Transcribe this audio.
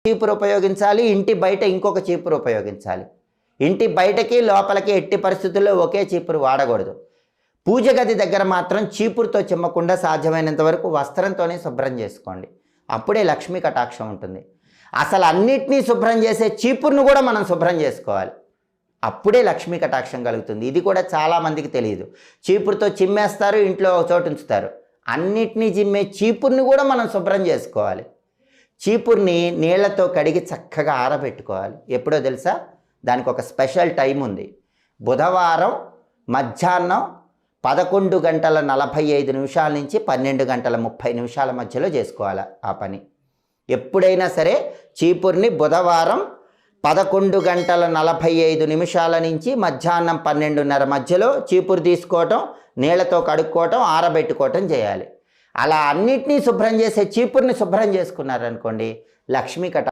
చీపురు ఉపయోగించాలి, ఇంటి బయట ఇంకొక చీపురు ఉపయోగించాలి. ఇంటి బయటకి లోపలికి ఎట్టి పరిస్థితుల్లో ఒకే చీపురు వాడకూడదు. పూజ గది దగ్గర మాత్రం చీపురుతో చిమ్మకుండా సాధ్యమైనంత వరకు వస్త్రంతోనే శుభ్రం చేసుకోండి. అప్పుడే లక్ష్మీ కటాక్షం ఉంటుంది. అసలు అన్నిటినీ శుభ్రం చేసే చీపురును కూడా మనం శుభ్రం చేసుకోవాలి. అప్పుడే లక్ష్మీ కటాక్షం కలుగుతుంది. ఇది కూడా చాలామందికి తెలియదు. చీపురుతో చిమ్మేస్తారు, ఇంట్లో ఒక చోటు ఉంచుతారు. అన్నిటినీ చిమ్మే చీపురుని కూడా మనం శుభ్రం చేసుకోవాలి. చీపుర్ని నీళ్లతో కడిగి చక్కగా ఆరబెట్టుకోవాలి. ఎప్పుడో తెలుసా? దానికి ఒక స్పెషల్ టైం ఉంది. బుధవారం మధ్యాహ్నం 11:45 నుంచి 12:30 మధ్యలో చేసుకోవాలి ఆ పని. ఎప్పుడైనా సరే చీపుర్ని బుధవారం 11:45 నుంచి మధ్యాహ్నం 12:30 మధ్యలో చీపురు తీసుకోవటం, నీళ్లతో కడుక్కోవటం, ఆరబెట్టుకోవటం చేయాలి. అలా అన్నిటినీ శుభ్రం చేసే చీపుర్ని శుభ్రం చేసుకున్నారనుకోండి, లక్ష్మీ కటాక్షం